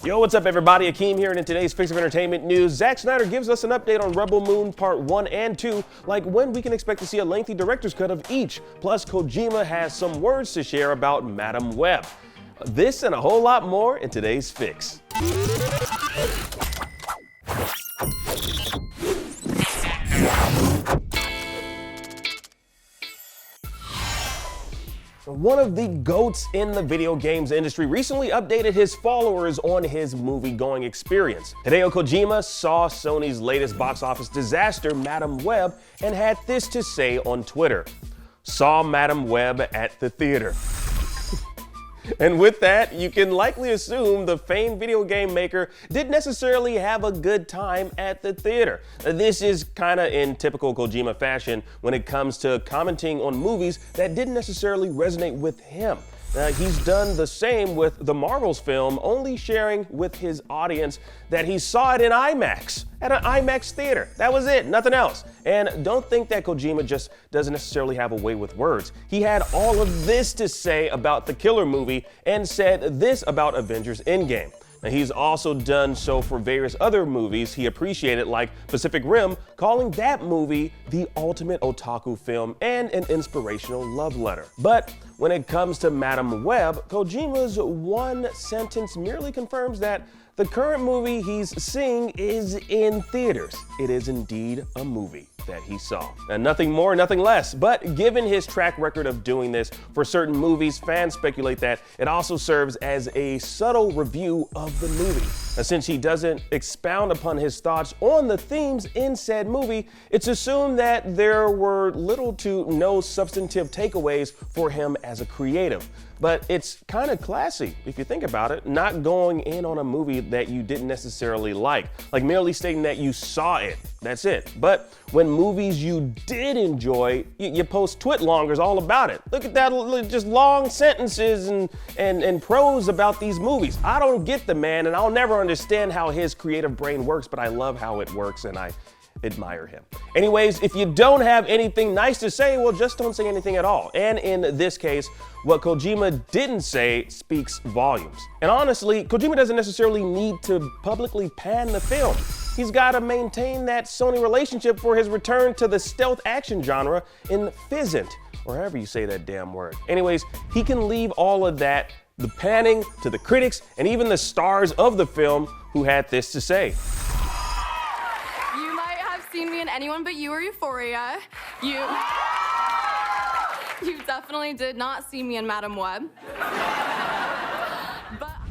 Yo, what's up everybody? Akeem here, and in today's Fix of Entertainment news, Zack Snyder gives us an update on Rebel Moon Part 1 and 2, like when we can expect to see a lengthy director's cut of each. Plus, Kojima has some words to share about Madam Web. This and a whole lot more in today's Fix. One of the GOATs in the video games industry recently updated his followers on his movie-going experience. Hideo Kojima saw Sony's latest box office disaster, Madam Web, and had this to say on Twitter: "Saw Madam Web at the theater." And with that, you can likely assume the famed video game maker didn't necessarily have a good time at the theater. This is kinda in typical Kojima fashion when it comes to commenting on movies that didn't necessarily resonate with him. He's done the same with the Marvel's film, only sharing with his audience that he saw it in IMAX, at an IMAX theater. That was it, nothing else. And don't think that Kojima just doesn't necessarily have a way with words. He had all of this to say about the Killer movie and said this about Avengers Endgame. Now, he's also done so for various other movies he appreciated, like Pacific Rim, calling that movie the ultimate otaku film and an inspirational love letter. But when it comes to Madam Web, Kojima's one sentence merely confirms that the current movie he's seeing is in theaters. It is indeed a movie that he saw. And nothing more, nothing less. But given his track record of doing this for certain movies, fans speculate that it also serves as a subtle review of the movie. Now, since he doesn't expound upon his thoughts on the themes in said movie, it's assumed that there were little to no substantive takeaways for him as a creative. But it's kind of classy, if you think about it, not going in on a movie that you didn't necessarily like merely stating that you saw it. That's it. But when movies you did enjoy, you post twit-longers all about it. Look at that, just long sentences and prose about these movies. I don't get the man, and I'll never understand how his creative brain works, but I love how it works, and I admire him. Anyways, if you don't have anything nice to say, well, just don't say anything at all. And in this case, what Kojima didn't say speaks volumes. And honestly, Kojima doesn't necessarily need to publicly pan the film. He's got to maintain that Sony relationship for his return to the stealth action genre in Fizzant, or however you say that damn word. Anyways, he can leave all of that, the panning, to the critics and even the stars of the film, who had this to say. Seen me in Anyone But You or Euphoria. You definitely did not see me in Madam Web.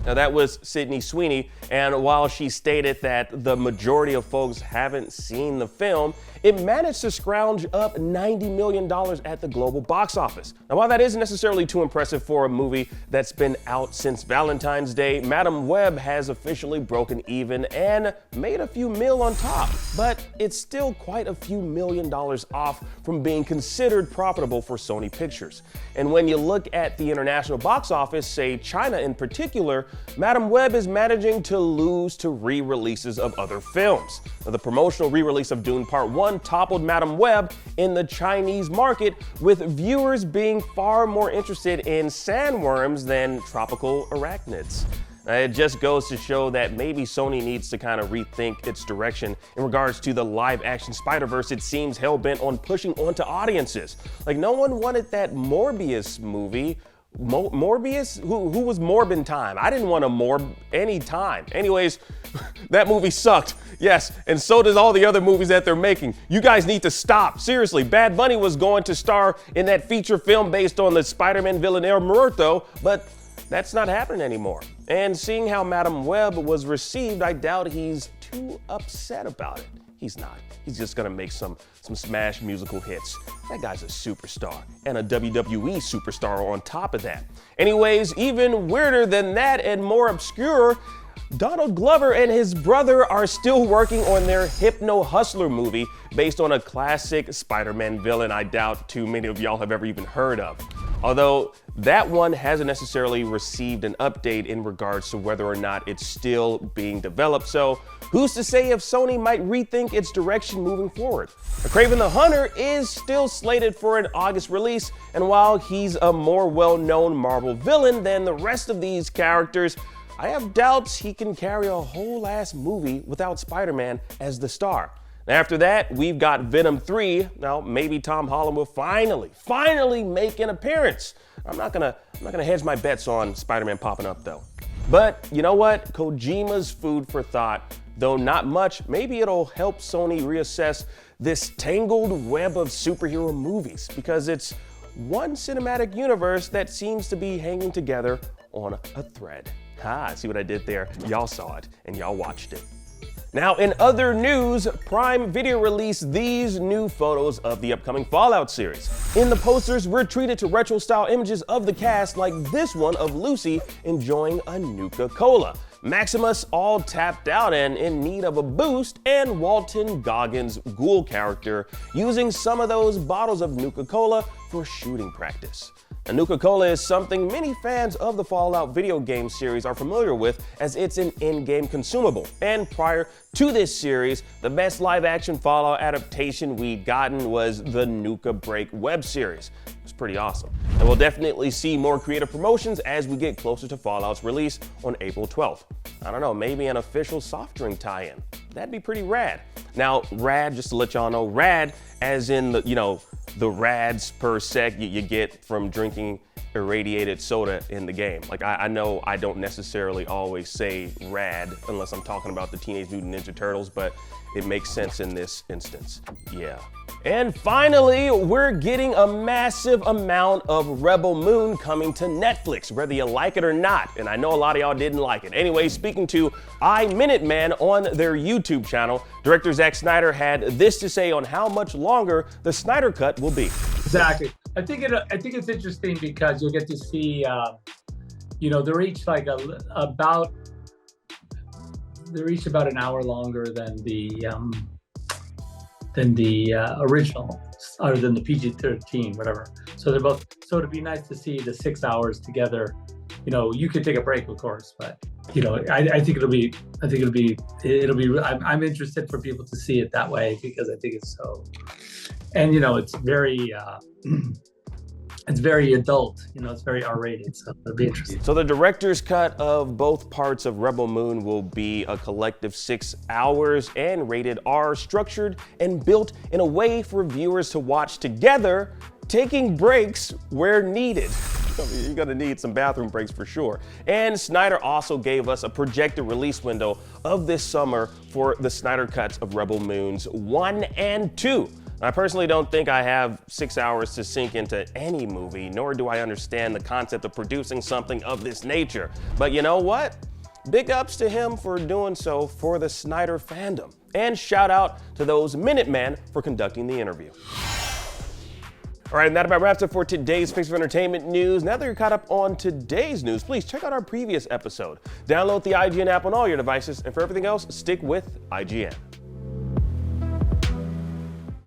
Now that was Sydney Sweeney, and while she stated that the majority of folks haven't seen the film, it managed to scrounge up $90 million at the global box office. Now, while that isn't necessarily too impressive for a movie that's been out since Valentine's Day, Madam Web has officially broken even and made a few mil on top. But it's still quite a few $1 million off from being considered profitable for Sony Pictures. And when you look at the international box office, say China in particular, Madam Web is managing to lose to re-releases of other films. Now, the promotional re-release of Dune Part 1 toppled Madam Web in the Chinese market, with viewers being far more interested in sandworms than tropical arachnids. It just goes to show that maybe Sony needs to kind of rethink its direction in regards to the live-action Spider-Verse it seems hell-bent on pushing onto audiences. Like, no one wanted that Morbius movie. Morbius? Who was Morbin time? I didn't want a Morb any time. Anyways, that movie sucked. Yes, and so does all the other movies that they're making. You guys need to stop. Seriously, Bad Bunny was going to star in that feature film based on the Spider-Man villain El Muerto, but that's not happening anymore. And seeing how Madam Web was received, I doubt he's too upset about it. He's not. He's just gonna make some smash musical hits. That guy's a superstar, and a WWE superstar on top of that. Anyways, even weirder than that and more obscure, Donald Glover and his brother are still working on their Hypno Hustler movie based on a classic Spider-Man villain I doubt too many of y'all have ever even heard of. Although that one hasn't necessarily received an update in regards to whether or not it's still being developed, so who's to say if Sony might rethink its direction moving forward? Kraven the Hunter is still slated for an August release, and while he's a more well-known Marvel villain than the rest of these characters, I have doubts he can carry a whole ass movie without Spider-Man as the star. After that, we've got Venom 3. Now, maybe Tom Holland will finally make an appearance. I'm not gonna hedge my bets on Spider-Man popping up though. But you know what? Kojima's food for thought, though not much. Maybe it'll help Sony reassess this tangled web of superhero movies, because it's one cinematic universe that seems to be hanging together on a thread. See what I did there? Y'all saw it and y'all watched it. Now, in other news, Prime Video released these new photos of the upcoming Fallout series. In the posters, we're treated to retro-style images of the cast, like this one of Lucy enjoying a Nuka-Cola, Maximus all tapped out and in need of a boost, and Walton Goggins' ghoul character using some of those bottles of Nuka-Cola for shooting practice. Now, Nuka-Cola is something many fans of the Fallout video game series are familiar with, as it's an in-game consumable. And prior to this series, the best live-action Fallout adaptation we'd gotten was the Nuka Break web series. It's pretty awesome. And we'll definitely see more creative promotions as we get closer to Fallout's release on April 12th. I don't know, maybe an official soft drink tie-in. That'd be pretty rad. Now, rad, just to let y'all know, rad as in the rads per sec you get from drinking irradiated soda in the game. Like, I know I don't necessarily always say rad unless I'm talking about the Teenage Mutant Ninja Turtles, but it makes sense in this instance. Yeah. And finally, we're getting a massive amount of Rebel Moon coming to Netflix, whether you like it or not. And I know a lot of y'all didn't like it. Anyway, speaking to iMinuteman on their YouTube channel, director Zack Snyder had this to say on how much longer the Snyder Cut will be. Exactly. I think it's interesting because you'll get to see, they're each about an hour longer than the original, other than the PG-13, whatever. So they're both. So it'd be nice to see the 6 hours together. You could take a break, of course, but I think it'll be. I'm interested for people to see it that way because I think it's so. And it's very. It's very adult, it's very R-rated, so it'll be interesting. So the director's cut of both parts of Rebel Moon will be a collective 6 hours and rated R, structured and built in a way for viewers to watch together, taking breaks where needed. You're gonna need some bathroom breaks for sure. And Snyder also gave us a projected release window of this summer for the Snyder cuts of Rebel Moons 1 and 2. I personally don't think I have 6 hours to sink into any movie, nor do I understand the concept of producing something of this nature. But you know what? Big ups to him for doing so for the Snyder fandom. And shout out to those Minutemen for conducting the interview. All right, and that about wraps up for today's Fix of Entertainment news. Now that you're caught up on today's news, please check out our previous episode. Download the IGN app on all your devices, and for everything else, stick with IGN.